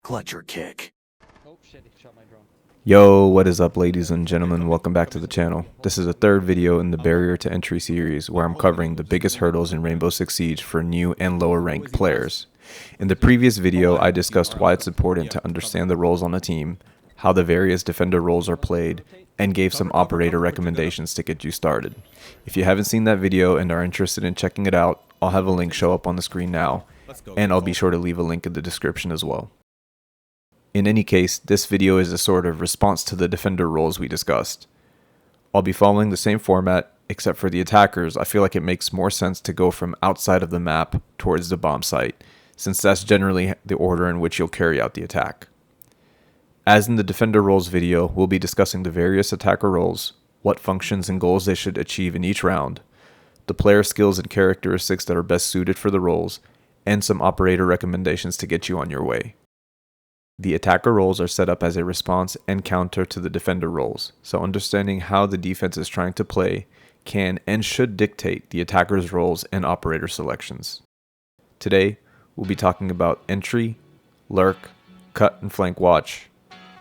Clutch or kick. Oh shit, he shot my drone. Yo, what is up ladies and gentlemen, welcome back to the channel. This is the third video in the Barrier to Entry series where I'm covering the biggest hurdles in Rainbow Six Siege for new and lower ranked players. In the previous video, I discussed why it's important to understand the roles on a team, how the various defender roles are played, and gave some operator recommendations to get you started. If you haven't seen that video and are interested in checking it out, I'll have a link show up on the screen now, and I'll be sure to leave a link in the description as well. In any case, this video is a sort of response to the defender roles we discussed. I'll be following the same format, except for the attackers. I feel like it makes more sense to go from outside of the map towards the bomb site, since that's generally the order in which you'll carry out the attack. As in the defender roles video, we'll be discussing the various attacker roles, what functions and goals they should achieve in each round, the player skills and characteristics that are best suited for the roles, and some operator recommendations to get you on your way. The attacker roles are set up as a response and counter to the defender roles, so understanding how the defense is trying to play can and should dictate the attacker's roles and operator selections. Today, we'll be talking about entry, lurk, cut and flank watch,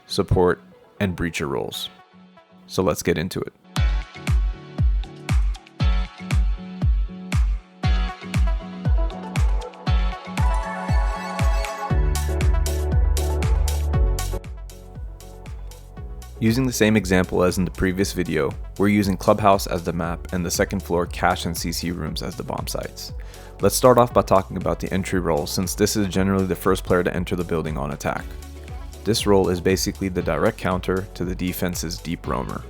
support, and breacher roles. So let's get into it. Using the same example as in the previous video, we're using Clubhouse as the map and the second floor cache and CC rooms as the bomb sites. Let's start off by talking about the entry role, since this is generally the first player to enter the building on attack. This role is basically the direct counter to the defense's deep roamer.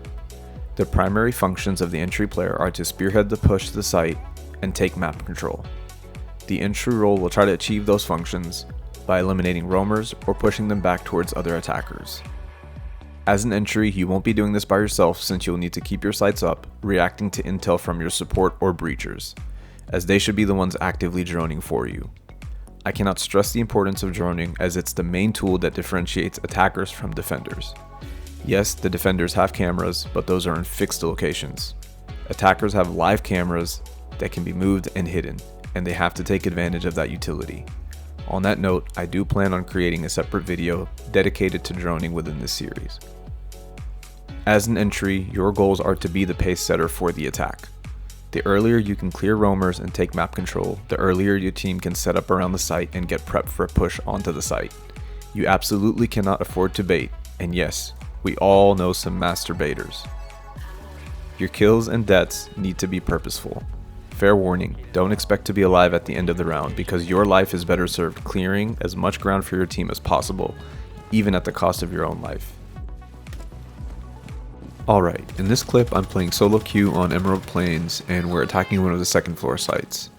The primary functions of the entry player are to spearhead the push to the site and take map control. The entry role will try to achieve those functions by eliminating roamers or pushing them back towards other attackers. As an entry, you won't be doing this by yourself, since you'll need to keep your sights up, reacting to intel from your support or breachers, as they should be the ones actively droning for you. I cannot stress the importance of droning, as it's the main tool that differentiates attackers from defenders. Yes, the defenders have cameras, but those are in fixed locations. Attackers have live cameras that can be moved and hidden, and they have to take advantage of that utility. On that note, I do plan on creating a separate video dedicated to droning within this series. As an entry, your goals are to be the pace setter for the attack. The earlier you can clear roamers and take map control, the earlier your team can set up around the site and get prepped for a push onto the site. You absolutely cannot afford to bait, and yes, we all know some master baiters. Your kills and deaths need to be purposeful. Fair warning, don't expect to be alive at the end of the round, because your life is better served clearing as much ground for your team as possible, even at the cost of your own life. Alright, in this clip I'm playing solo queue on Emerald Plains and we're attacking one of the second floor sites.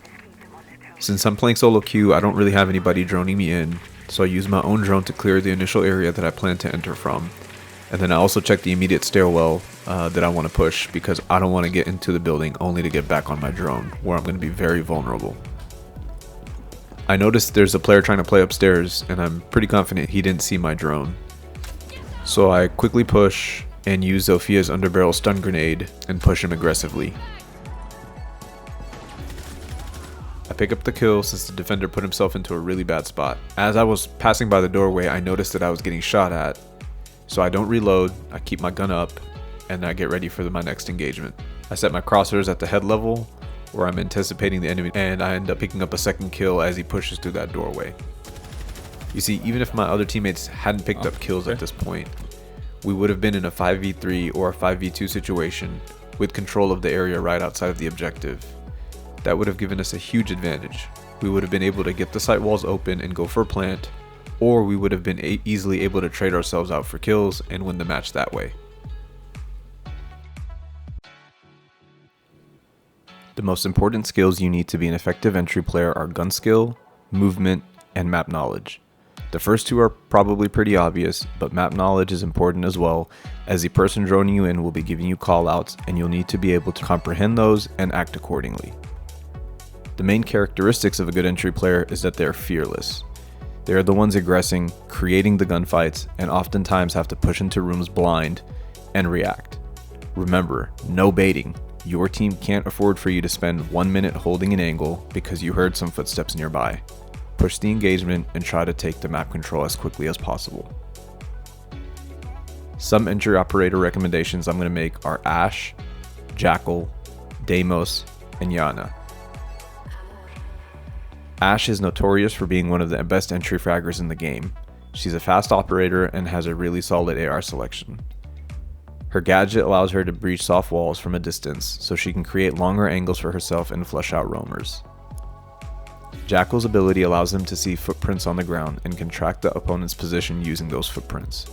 Since I'm playing solo queue, I don't really have anybody droning me in, so I use my own drone to clear the initial area that I plan to enter from. And then I also check the immediate stairwell that I want to push, because I don't want to get into the building only to get back on my drone, where I'm going to be very vulnerable. I noticed there's a player trying to play upstairs, and I'm pretty confident he didn't see my drone. So I quickly push and use Zophia's underbarrel stun grenade and push him aggressively. I pick up the kill since the defender put himself into a really bad spot. As I was passing by the doorway, I noticed that I was getting shot at. So I don't reload, I keep my gun up, and I get ready for my next engagement. I set my crosshairs at the head level, where I'm anticipating the enemy, and I end up picking up a second kill as he pushes through that doorway. You see, even if my other teammates hadn't picked up kills at this point, we would have been in a 5v3 or a 5v2 situation with control of the area right outside of the objective. That would have given us a huge advantage. We would have been able to get the site walls open and go for a plant, or we would have been easily able to trade ourselves out for kills and win the match that way. The most important skills you need to be an effective entry player are gun skill, movement, and map knowledge. The first two are probably pretty obvious, but map knowledge is important as well, as the person droning you in will be giving you callouts and you'll need to be able to comprehend those and act accordingly. The main characteristics of a good entry player is that they're fearless. They are the ones aggressing, creating the gunfights, and oftentimes have to push into rooms blind and react. Remember, no baiting. Your team can't afford for you to spend 1 minute holding an angle because you heard some footsteps nearby. push the engagement and try to take the map control as quickly as possible. Some entry operator recommendations I'm going to make are Ashe, Jackal, Deimos, and Yana. Ashe is notorious for being one of the best entry fraggers in the game. She's a fast operator and has a really solid AR selection. Her gadget allows her to breach soft walls from a distance, so she can create longer angles for herself and flush out roamers. Jackal's ability allows him to see footprints on the ground and can track the opponent's position using those footprints.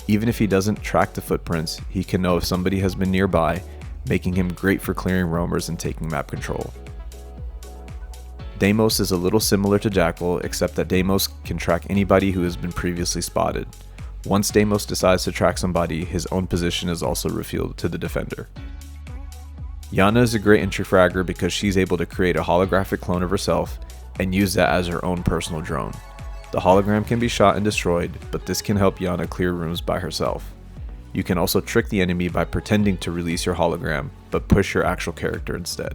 Even if he doesn't track the footprints, he can know if somebody has been nearby, making him great for clearing roamers and taking map control. Deimos is a little similar to Jackal, except that Deimos can track anybody who has been previously spotted. Once Deimos decides to track somebody, his own position is also revealed to the defender. Yana is a great entry fragger because she's able to create a holographic clone of herself and use that as her own personal drone. The hologram can be shot and destroyed, but this can help Yana clear rooms by herself. You can also trick the enemy by pretending to release your hologram, but push your actual character instead.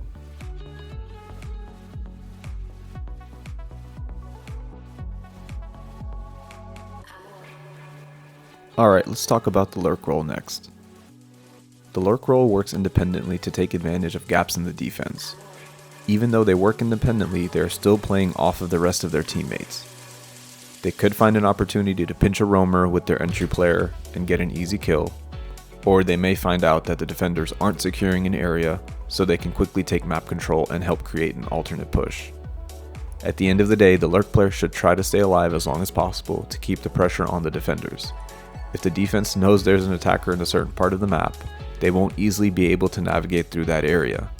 Alright, let's talk about the Lurk role next. The Lurk role works independently to take advantage of gaps in the defense. Even though they work independently, they are still playing off of the rest of their teammates. They could find an opportunity to pinch a roamer with their entry player and get an easy kill, or they may find out that the defenders aren't securing an area, so they can quickly take map control and help create an alternate push. At the end of the day, the Lurk player should try to stay alive as long as possible to keep the pressure on the defenders. If the defense knows there's an attacker in a certain part of the map, they won't easily be able to navigate through that area.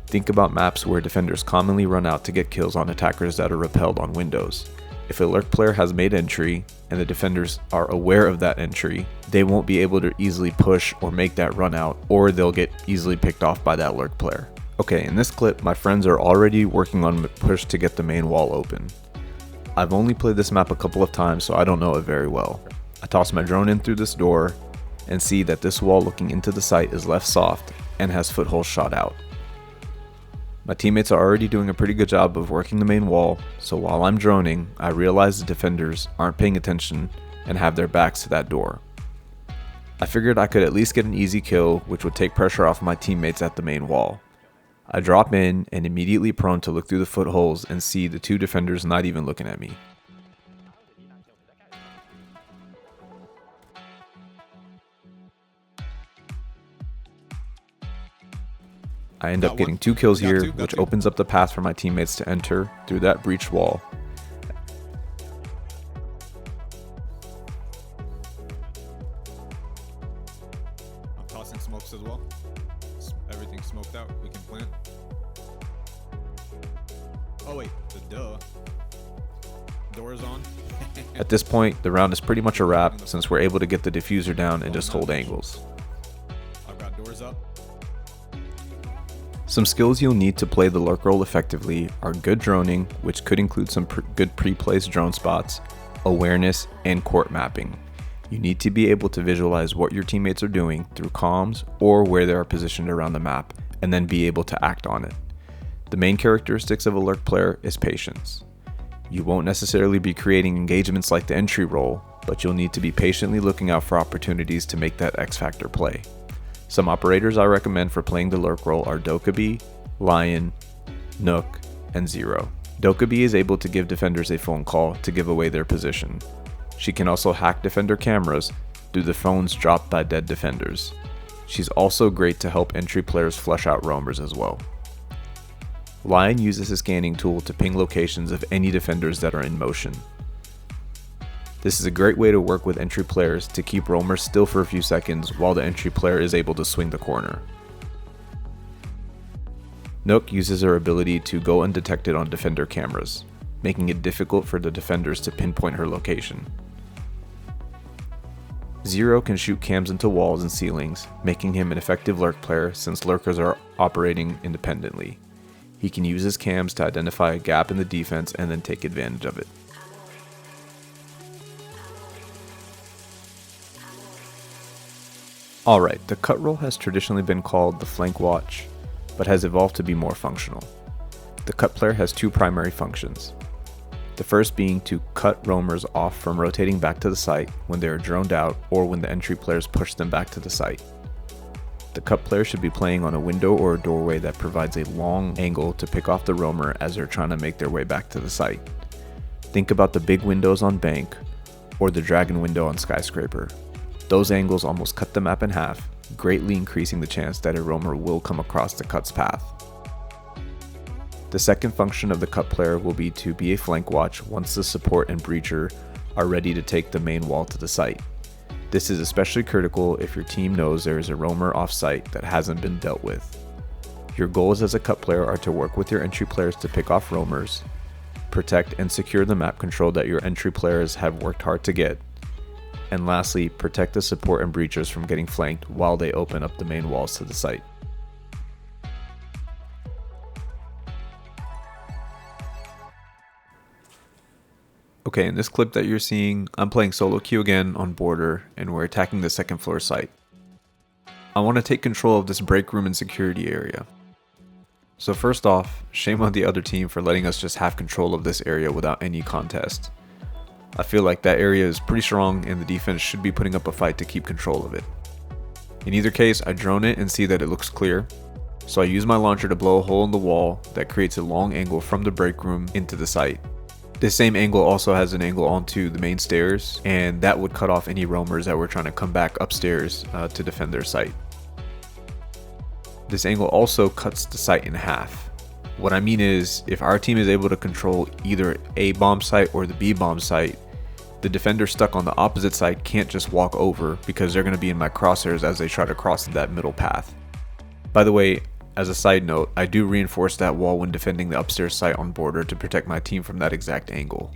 Think about maps where defenders commonly run out to get kills on attackers that are repelled on windows. If a Lurk player has made entry, and the defenders are aware of that entry, they won't be able to easily push or make that run out, or they'll get easily picked off by that Lurk player. Okay, in this clip, my friends are already working on a push to get the main wall open. I've only played this map a couple of times, so I don't know it very well. I toss my drone in through this door, and see that this wall looking into the site is left soft, and has footholds shot out. My teammates are already doing a pretty good job of working the main wall, so while I'm droning, I realize the defenders aren't paying attention and have their backs to that door. I figured I could at least get an easy kill, which would take pressure off my teammates at the main wall. I drop in and immediately prone to look through the footholes and see the two defenders not even looking at me. I end up getting 2 kills here, which opens up the path for my teammates to enter through that breached wall. I'm tossing smokes as well. Everything's smoked out. We can plant. Oh wait, the door's on. At this point, the round is pretty much a wrap since we're able to get the diffuser down and just hold angles. I've got doors up. Some skills you'll need to play the Lurk role effectively are good droning, which could include some good pre-placed drone spots, awareness, and court mapping. You need to be able to visualize what your teammates are doing through comms or where they are positioned around the map, and then be able to act on it. The main characteristics of a Lurk player is patience. You won't necessarily be creating engagements like the entry role, but you'll need to be patiently looking out for opportunities to make that X Factor play. Some operators I recommend for playing the Lurk role are Dokkaebi, Lion, Nook, and Zero. Dokkaebi is able to give defenders a phone call to give away their position. She can also hack defender cameras through the phones dropped by dead defenders. She's also great to help entry players flush out roamers as well. Lion uses a scanning tool to ping locations of any defenders that are in motion. This is a great way to work with entry players to keep roamers still for a few seconds while the entry player is able to swing the corner. Nook uses her ability to go undetected on defender cameras, making it difficult for the defenders to pinpoint her location. Zero can shoot cams into walls and ceilings, making him an effective Lurk player since Lurkers are operating independently. He can use his cams to identify a gap in the defense and then take advantage of it. Alright, the cut role has traditionally been called the flank watch, but has evolved to be more functional. The cut player has 2 primary functions. The first being to cut roamers off from rotating back to the site when they are droned out or when the entry players push them back to the site. The cut player should be playing on a window or a doorway that provides a long angle to pick off the roamer as they're trying to make their way back to the site. Think about the big windows on Bank or the dragon window on Skyscraper. Those angles almost cut the map in half, greatly increasing the chance that a roamer will come across the cut's path. The second function of the cut player will be to be a flank watch once the support and breacher are ready to take the main wall to the site. This is especially critical if your team knows there is a roamer off-site that hasn't been dealt with. Your goals as a cut player are to work with your entry players to pick off roamers, protect and secure the map control that your entry players have worked hard to get, and lastly, protect the support and breachers from getting flanked while they open up the main walls to the site. Okay, in this clip that you're seeing, I'm playing solo queue again on border and we're attacking the second floor site. I want to take control of this break room and security area. So first off, shame on the other team for letting us just have control of this area without any contest. I feel like that area is pretty strong and the defense should be putting up a fight to keep control of it. In either case, I drone it and see that it looks clear. So I use my launcher to blow a hole in the wall that creates a long angle from the break room into the site. This same angle also has an angle onto the main stairs, and that would cut off any roamers that were trying to come back upstairs to defend their site. This angle also cuts the site in half. What I mean is, if our team is able to control either A bomb site or the B bomb site, the defender stuck on the opposite side can't just walk over because they're going to be in my crosshairs as they try to cross that middle path. By the way, as a side note, I do reinforce that wall when defending the upstairs site on border to protect my team from that exact angle.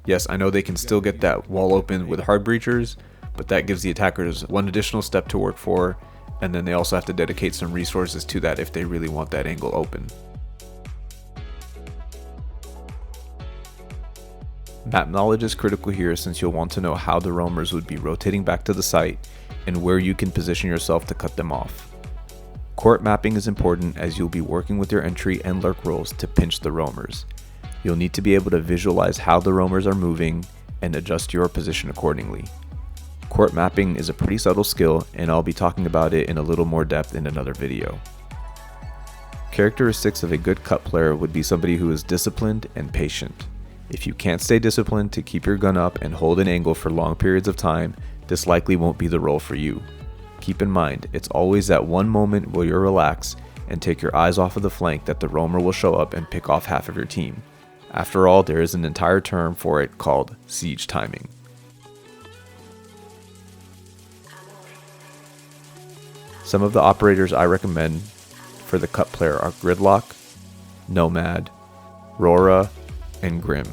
Yes, I know they can still get that wall open with hard breachers, but that gives the attackers one additional step to work for, and then they also have to dedicate some resources to that if they really want that angle open. Map knowledge is critical here since you'll want to know how the roamers would be rotating back to the site and where you can position yourself to cut them off. Court mapping is important as you'll be working with your entry and lurk roles to pinch the roamers. You'll need to be able to visualize how the roamers are moving and adjust your position accordingly. Court mapping is a pretty subtle skill and I'll be talking about it in a little more depth in another video. Characteristics of a good cut player would be somebody who is disciplined and patient. If you can't stay disciplined to keep your gun up and hold an angle for long periods of time, this likely won't be the role for you. Keep in mind, it's always that one moment where you'll relax and take your eyes off of the flank that the roamer will show up and pick off half of your team. After all, there is an entire term for it called siege timing. Some of the operators I recommend for the cut player are Gridlock, Nomad, Rora, and Grim.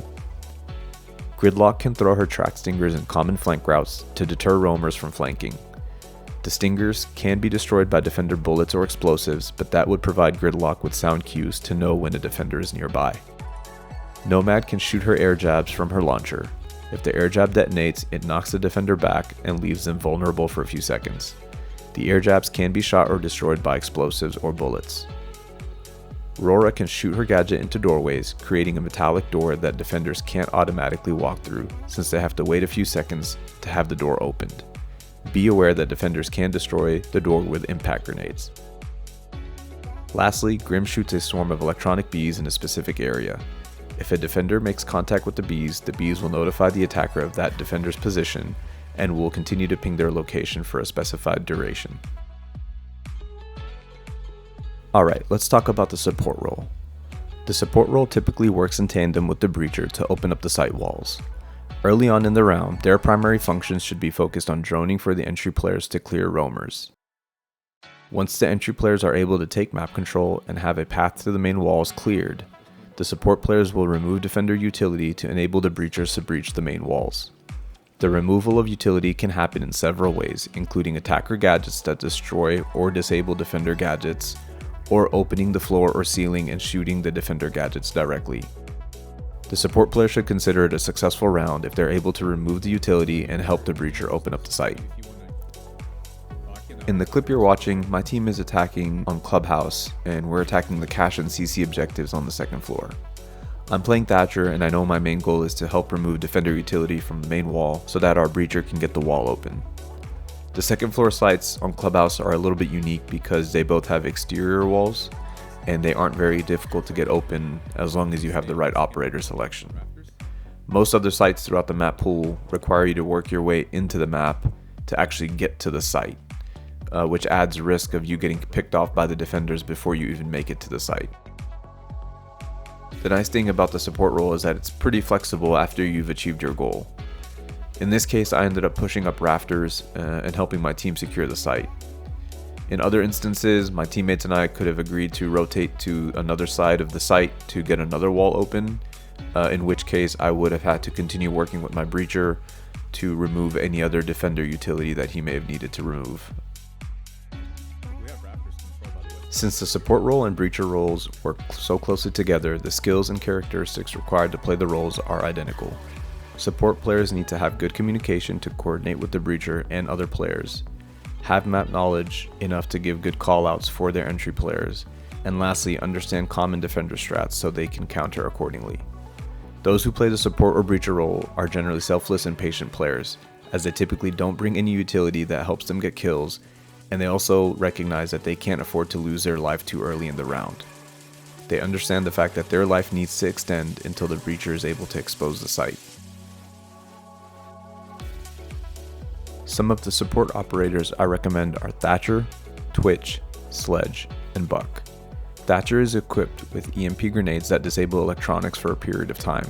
Gridlock can throw her track stingers in common flank routes to deter roamers from flanking. The stingers can be destroyed by defender bullets or explosives, but that would provide Gridlock with sound cues to know when a defender is nearby. Nomad can shoot her air jabs from her launcher. If the air jab detonates, it knocks the defender back and leaves them vulnerable for a few seconds. The air jabs can be shot or destroyed by explosives or bullets. Rora can shoot her gadget into doorways, creating a metallic door that defenders can't automatically walk through since they have to wait a few seconds to have the door opened. Be aware that defenders can destroy the door with impact grenades. Lastly, Grim shoots a swarm of electronic bees in a specific area. If a defender makes contact with the bees will notify the attacker of that defender's position and will continue to ping their location for a specified duration. Alright, let's talk about the support role. The support role typically works in tandem with the breacher to open up the site walls. Early on in the round, their primary functions should be focused on droning for the entry players to clear roamers. Once the entry players are able to take map control and have a path to the main walls cleared, the support players will remove defender utility to enable the breachers to breach the main walls. The removal of utility can happen in several ways, including attacker gadgets that destroy or disable defender gadgets, or opening the floor or ceiling and shooting the defender gadgets directly. The support player should consider it a successful round if they're able to remove the utility and help the breacher open up the site. In the clip you're watching, my team is attacking on Clubhouse and we're attacking the cache and CC objectives on the second floor. I'm playing Thatcher, and I know my main goal is to help remove defender utility from the main wall so that our breacher can get the wall open. The second floor sites on Clubhouse are a little bit unique because they both have exterior walls, and they aren't very difficult to get open as long as you have the right operator selection. Most other sites throughout the map pool require you to work your way into the map to actually get to the site, which adds risk of you getting picked off by the defenders before you even make it to the site. The nice thing about the support role is that it's pretty flexible after you've achieved your goal. In this case, I ended up pushing up rafters and helping my team secure the site. In other instances, my teammates and I could have agreed to rotate to another side of the site to get another wall open, in which case I would have had to continue working with my breacher to remove any other defender utility that he may have needed to remove. Since the support role and breacher roles work so closely together, the skills and characteristics required to play the roles are identical. Support players need to have good communication to coordinate with the breacher and other players, have map knowledge enough to give good callouts for their entry players, and lastly, understand common defender strats so they can counter accordingly. Those who play the support or breacher role are generally selfless and patient players, as they typically don't bring any utility that helps them get kills, and they also recognize that they can't afford to lose their life too early in the round. They understand the fact that their life needs to extend until the breacher is able to expose the site. Some of the support operators I recommend are Thatcher, Twitch, Sledge, and Buck. Thatcher is equipped with EMP grenades that disable electronics for a period of time.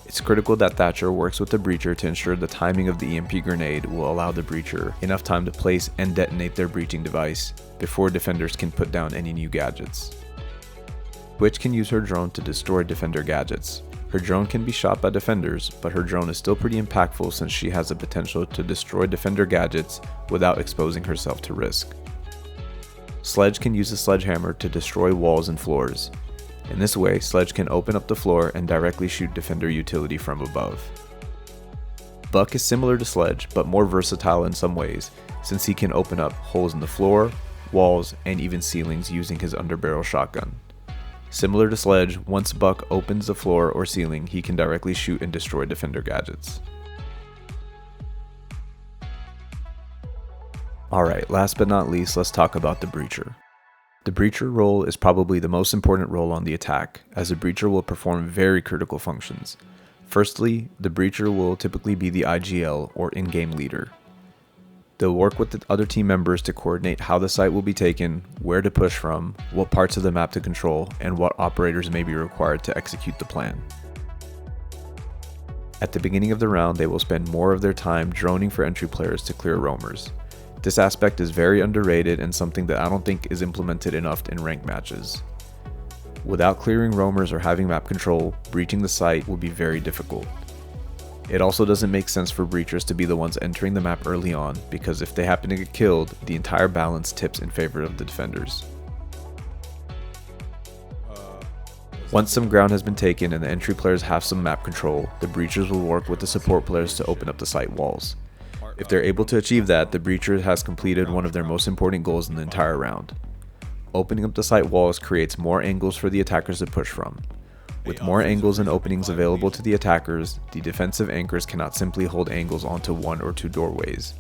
It's critical that Thatcher works with the breacher to ensure the timing of the EMP grenade will allow the breacher enough time to place and detonate their breaching device before defenders can put down any new gadgets. Twitch can use her drone to destroy defender gadgets. Her drone can be shot by defenders, but her drone is still pretty impactful since she has the potential to destroy defender gadgets without exposing herself to risk. Sledge can use a sledgehammer to destroy walls and floors. In this way, Sledge can open up the floor and directly shoot defender utility from above. Buck is similar to Sledge, but more versatile in some ways, since he can open up holes in the floor, walls, and even ceilings using his underbarrel shotgun. Similar to Sledge, once Buck opens the floor or ceiling, he can directly shoot and destroy defender gadgets. Alright, last but not least, let's talk about the breacher. The breacher role is probably the most important role on the attack, as the breacher will perform very critical functions. Firstly, the breacher will typically be the IGL or in-game leader. They'll work with the other team members to coordinate how the site will be taken, where to push from, what parts of the map to control, and what operators may be required to execute the plan. At the beginning of the round, they will spend more of their time droning for entry players to clear roamers. This aspect is very underrated and something that I don't think is implemented enough in ranked matches. Without clearing roamers or having map control, breaching the site will be very difficult. It also doesn't make sense for breachers to be the ones entering the map early on, because if they happen to get killed, the entire balance tips in favor of the defenders. Once some ground has been taken and the entry players have some map control, the breachers will work with the support players to open up the site walls. If they're able to achieve that, the breacher has completed one of their most important goals in the entire round. Opening up the site walls creates more angles for the attackers to push from. With more angles and openings available to the attackers, the defensive anchors cannot simply hold angles onto one or two doorways.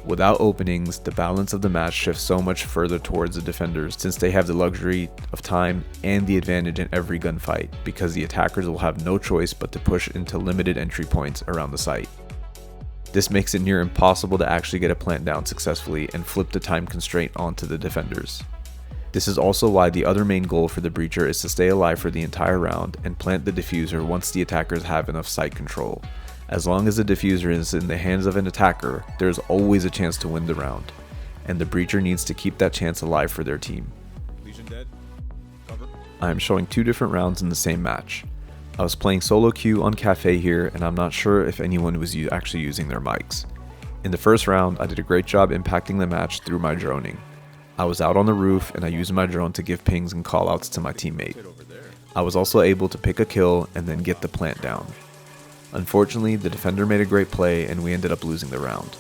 Without openings, the balance of the match shifts so much further towards the defenders since they have the luxury of time and the advantage in every gunfight, because the attackers will have no choice but to push into limited entry points around the site. This makes it near impossible to actually get a plant down successfully and flip the time constraint onto the defenders. This is also why the other main goal for the breacher is to stay alive for the entire round and plant the diffuser once the attackers have enough site control. As long as the diffuser is in the hands of an attacker, there is always a chance to win the round, and the breacher needs to keep that chance alive for their team. Legion dead. Cover. I am showing two different rounds in the same match. I was playing solo queue on Cafe here, and I'm not sure if anyone was actually using their mics. In the first round, I did a great job impacting the match through my droning. I was out on the roof and I used my drone to give pings and callouts to my teammate. I was also able to pick a kill and then get the plant down. Unfortunately, the defender made a great play and we ended up losing the round.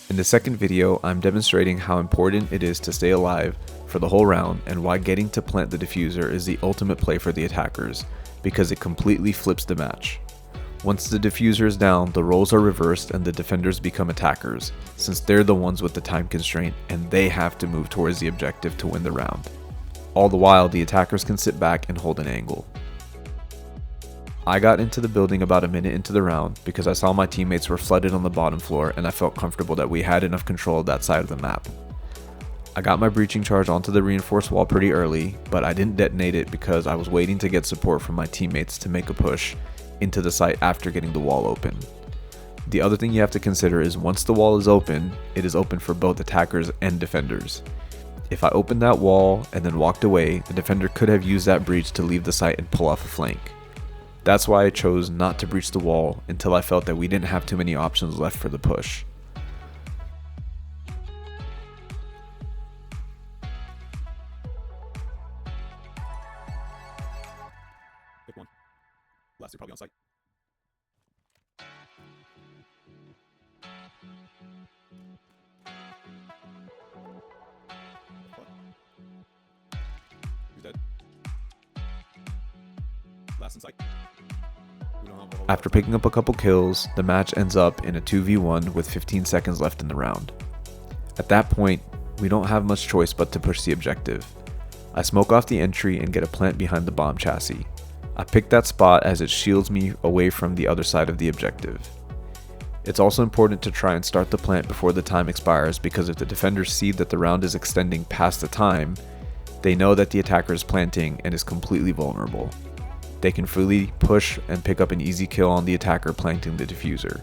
In the second video, I'm demonstrating how important it is to stay alive for the whole round and why getting to plant the diffuser is the ultimate play for the attackers, because it completely flips the match. Once the diffuser is down, the roles are reversed and the defenders become attackers, since they're the ones with the time constraint and they have to move towards the objective to win the round. All the while, the attackers can sit back and hold an angle. I got into the building about a minute into the round because I saw my teammates were flooded on the bottom floor and I felt comfortable that we had enough control of that side of the map. I got my breaching charge onto the reinforced wall pretty early, but I didn't detonate it because I was waiting to get support from my teammates to make a push into the site after getting the wall open. The other thing you have to consider is once the wall is open, it is open for both attackers and defenders. If I opened that wall and then walked away, the defender could have used that breach to leave the site and pull off a flank. That's why I chose not to breach the wall until I felt that we didn't have too many options left for the push. Pick one. Last two probably on site. Who's dead? Last in sight. We don't have a whole lot After of time. picking up a couple kills, the match ends up in a 2v1 with 15 seconds left in the round. At that point, we don't have much choice but to push the objective. I smoke off the entry and get a plant behind the bomb chassis. I pick that spot as it shields me away from the other side of the objective. It's also important to try and start the plant before the time expires because if the defenders see that the round is extending past the time, they know that the attacker is planting and is completely vulnerable. They can freely push and pick up an easy kill on the attacker planting the diffuser.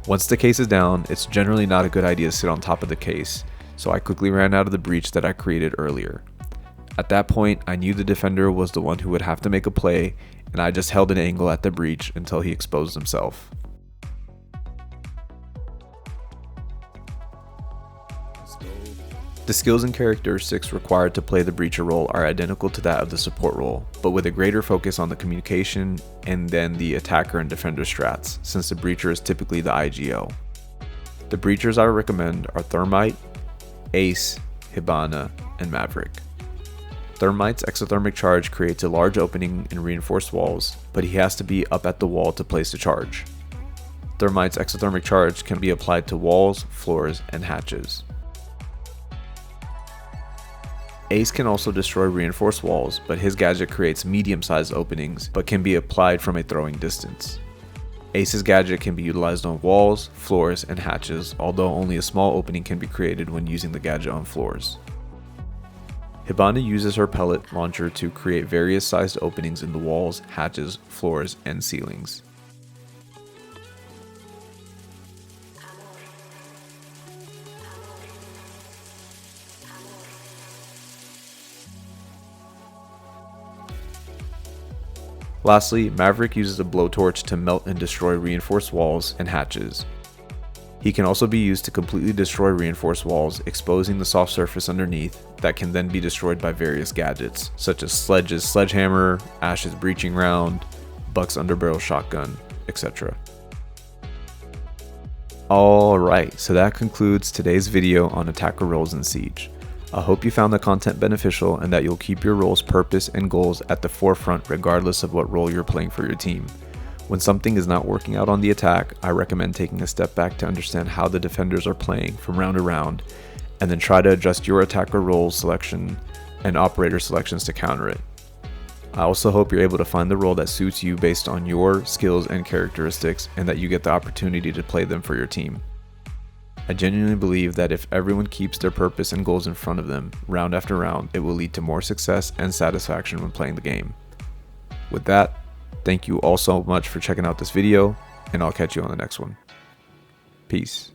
Once the case is down, it's generally not a good idea to sit on top of the case, so I quickly ran out of the breach that I created earlier. At that point, I knew the defender was the one who would have to make a play, and I just held an angle at the breach until he exposed himself. Let's go. The skills and characteristics required to play the breacher role are identical to that of the support role, but with a greater focus on the communication and then the attacker and defender strats, since the breacher is typically the IGO. The breachers I recommend are Thermite, Ace, Hibana, and Maverick. Thermite's exothermic charge creates a large opening in reinforced walls, but he has to be up at the wall to place the charge. Thermite's exothermic charge can be applied to walls, floors, and hatches. Ace can also destroy reinforced walls, but his gadget creates medium-sized openings, but can be applied from a throwing distance. Ace's gadget can be utilized on walls, floors, and hatches, although only a small opening can be created when using the gadget on floors. Hibana uses her pellet launcher to create various sized openings in the walls, hatches, floors, and ceilings. Lastly, Maverick uses a blowtorch to melt and destroy reinforced walls and hatches. He can also be used to completely destroy reinforced walls, exposing the soft surface underneath that can then be destroyed by various gadgets, such as Sledge's sledgehammer, Ash's breaching round, Buck's underbarrel shotgun, etc. Alright, so that concludes today's video on attacker roles in Siege. I hope you found the content beneficial and that you'll keep your role's purpose and goals at the forefront regardless of what role you're playing for your team. When something is not working out on the attack, I recommend taking a step back to understand how the defenders are playing from round to round, and then try to adjust your attacker role selection and operator selections to counter it. I also hope you're able to find the role that suits you based on your skills and characteristics, and that you get the opportunity to play them for your team. I genuinely believe that if everyone keeps their purpose and goals in front of them, round after round, it will lead to more success and satisfaction when playing the game. With that, thank you all so much for checking out this video, and I'll catch you on the next one. Peace.